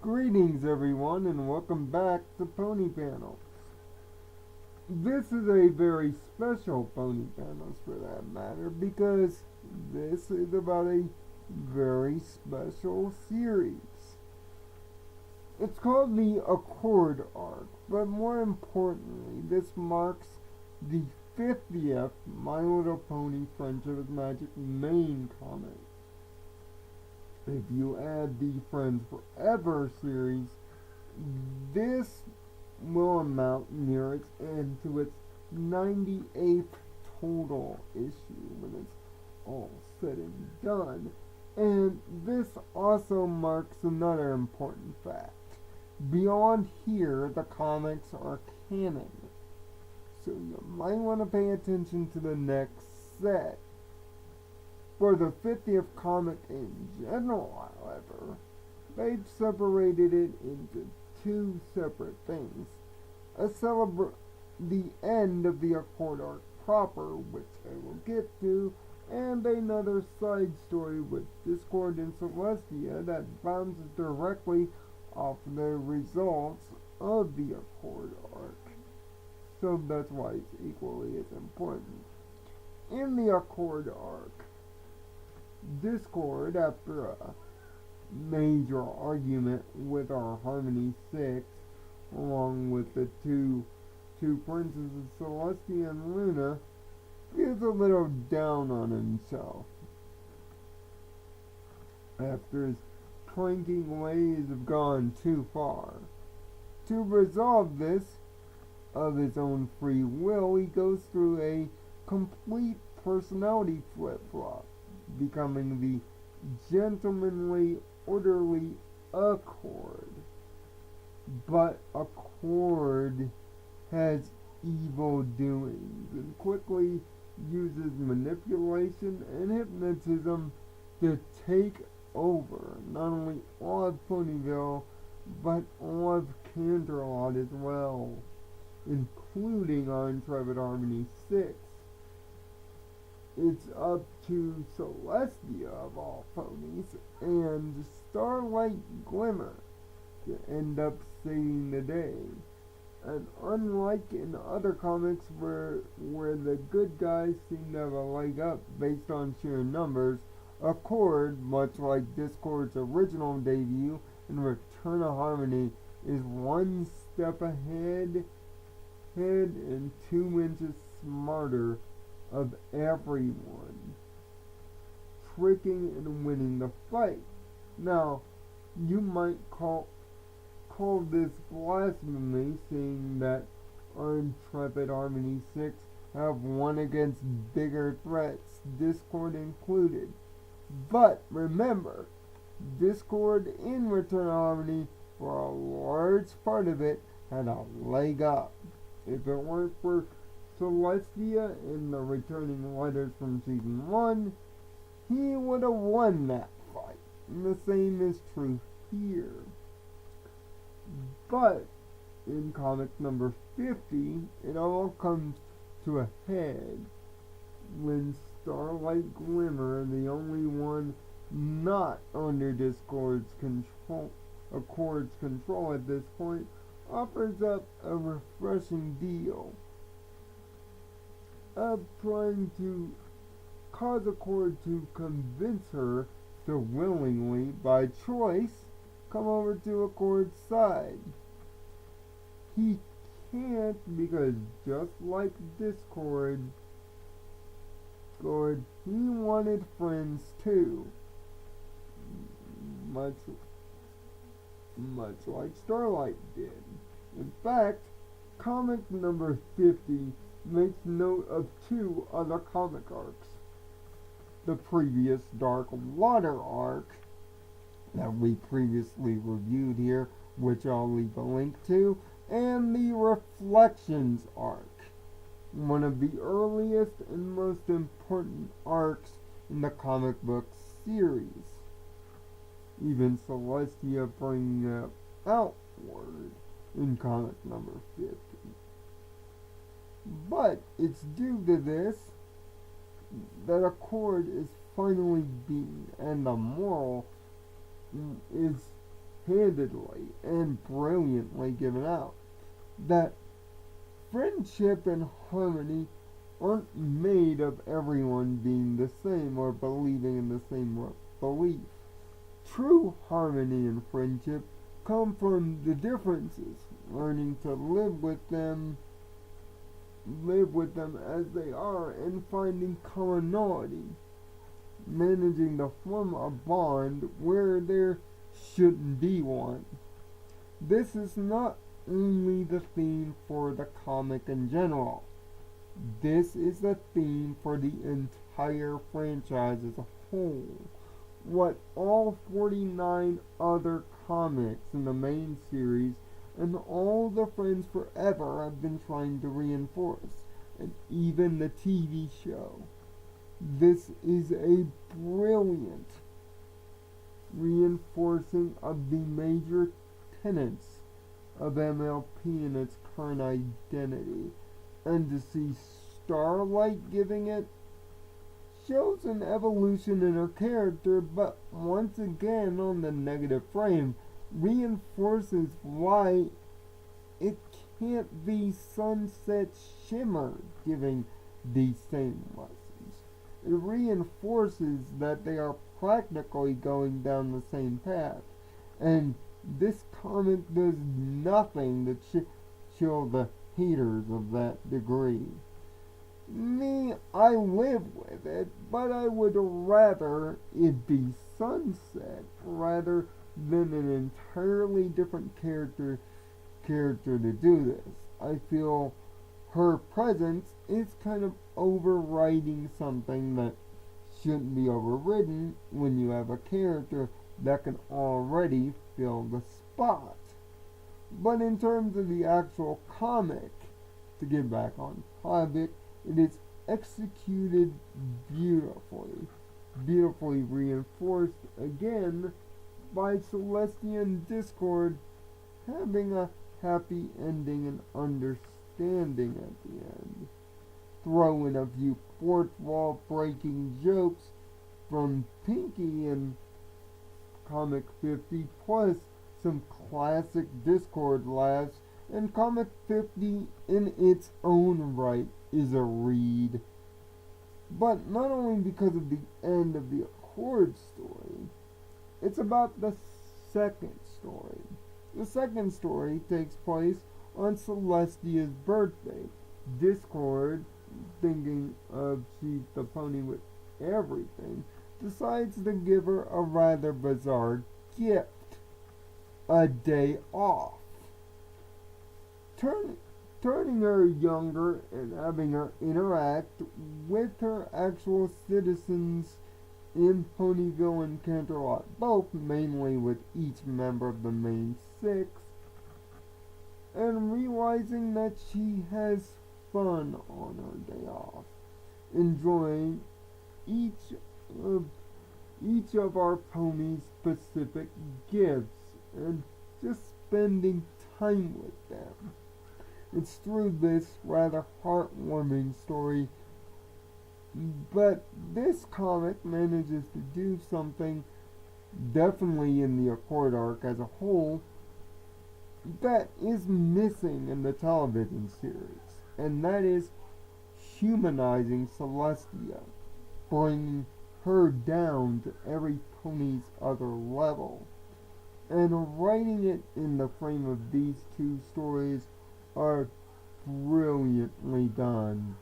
Greetings everyone and welcome back to Pony Panels. This is a very special Pony Panels for that matter because this is about a very special series. It's called the Accord Arc, but more importantly, this marks the 50th My Little Pony Friendship is Magic main comic. If you add the Friends Forever series, this will amount near its end to its 98th total issue when it's all said and done. And this also marks another important fact. Beyond here, the comics are canon. So you might want to pay attention to the next set. For the 50th comic in general, however, they've separated it into two separate things. The end of the Accord Arc proper, which I will get to, and another side story with Discord and Celestia that bounces directly off the results of the Accord Arc. So that's why it's equally as important. In the Accord Arc, Discord, after a major argument with our Harmony 6, along with the two princesses, Celestia and Luna, feels a little down on himself. After his pranking ways have gone too far. To resolve this, of his own free will, he goes through a complete personality flip-flop, becoming the gentlemanly, orderly Accord. But Accord has evil doings and quickly uses manipulation and hypnotism to take over not only all of Ponyville, but all of Canterlot as well, including our Intrepid Harmony 6. It's up to Celestia of all ponies and Starlight Glimmer to end up saving the day. And unlike in other comics where the good guys seem to have a leg up based on sheer numbers, Accord, much like Discord's original debut in Return of Harmony, is one step ahead and 2 inches smarter of everyone, tricking and winning the fight. Now, you might call this blasphemy, seeing that our Intrepid Harmony 6 have won against bigger threats, Discord included. But remember, Discord in Return of Harmony, for a large part of it, had a leg up. If it weren't for Celestia in the returning letters from Season 1, he would have won that fight. And the same is true here. But in comic number 50, it all comes to a head when Starlight Glimmer, the only one not under Discord's control, Accord's control at this point, offers up a refreshing deal of trying to cause Accord to convince her to willingly, by choice, come over to Accord's side. He can't because just like Discord, he wanted friends too. Much like Starlight did. In fact, comic number 50 makes note of 2 other comic arcs. The previous Dark Water arc that we previously reviewed here, which I'll leave a link to, and the Reflections arc, one of the earliest and most important arcs in the comic book series. Even Celestia bringing it outward in comic number 50. But it's due to this that Accord is finally beaten, and the moral is handedly and brilliantly given out. That friendship and harmony aren't made of everyone being the same or believing in the same belief. True harmony and friendship come from the differences, learning to live with them as they are, and finding commonality, managing to form a bond where there shouldn't be one. This is not only the theme for the comic in general. This is the theme for the entire franchise as a whole. What all 49 other comics in the main series and all the Friends Forever have been trying to reinforce, and even the TV show. This is a brilliant reinforcing of the major tenets of MLP in its current identity, and to see Starlight giving it shows an evolution in her character, but once again on the negative frame, reinforces why it can't be Sunset Shimmer giving these same lessons. It reinforces that they are practically going down the same path, and this comic does nothing to chill the haters of that degree. Me, I live with it, but I would rather it be Sunset rather than an entirely different character to do this. I feel her presence is kind of overriding something that shouldn't be overridden when you have a character that can already fill the spot. But in terms of the actual comic, to get back on topic, it is executed beautifully reinforced again by Celestia and Discord having a happy ending and understanding at the end. Throw in a few fourth wall breaking jokes from Pinky in Comic 50, plus some classic Discord laughs, and Comic 50 in its own right is a read. But not only because of the end of the Accord story, it's about the second story. The second story takes place on Celestia's birthday. Discord, thinking of Sheep the Pony with everything, decides to give her a rather bizarre gift. A day off. Turning her younger and having her interact with her actual citizens in Ponyville and Canterlot, both mainly with each member of the main six, and realizing that she has fun on her day off, enjoying each of our ponies' specific gifts and just spending time with them. It's through this rather heartwarming story, but this comic manages to do something, definitely in the Accord arc as a whole, that is missing in the television series, and that is humanizing Celestia, bringing her down to every pony's other level. And writing it in the frame of these two stories are brilliantly done.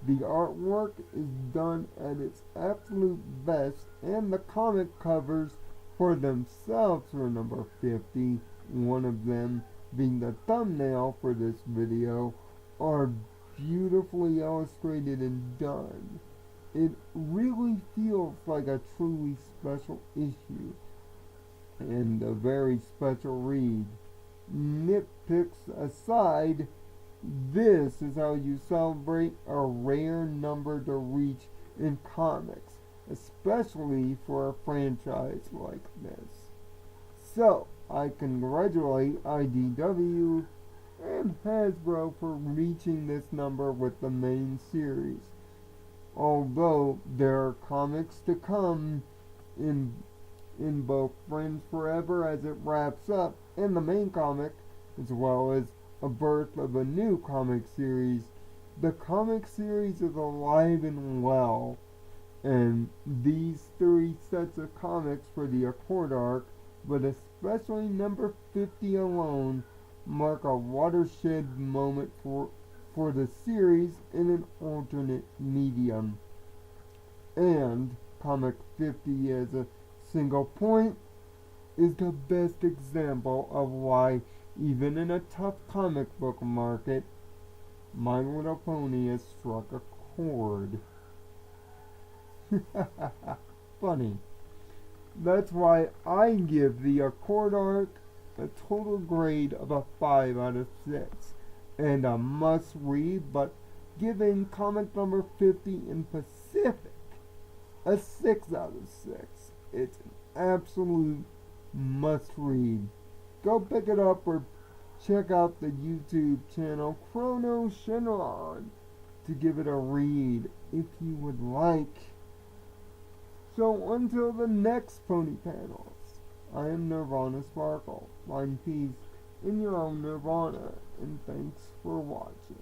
The artwork is done at its absolute best, and the comic covers for themselves for number 50, one of them being the thumbnail for this video, are beautifully illustrated and done. It really feels like a truly special issue and a very special read. Nitpicks aside, this is how you celebrate a rare number to reach in comics, especially for a franchise like this. So, I congratulate IDW and Hasbro for reaching this number with the main series. Although there are comics to come in in both Friends Forever as it wraps up and the main comic, as well as a birth of a new comic series. The comic series is alive and well, and these 3 sets of comics for the Accord arc, but especially number 50 alone, mark a watershed moment for the series in an alternate medium. And Comic 50 as a single point is the best example of why, even in a tough comic book market, My Little Pony has struck a chord. Funny. That's why I give the Accord arc a total grade of a 5 out of 6, and a must read, but giving comic number 50 in Pacific a 6 out of 6. It's an absolute must read. Go pick it up or check out the YouTube channel Chrono Shenron to give it a read if you would like. So until the next Pony Panels, I am Nirvana Sparkle. Find peace in your own Nirvana, and thanks for watching.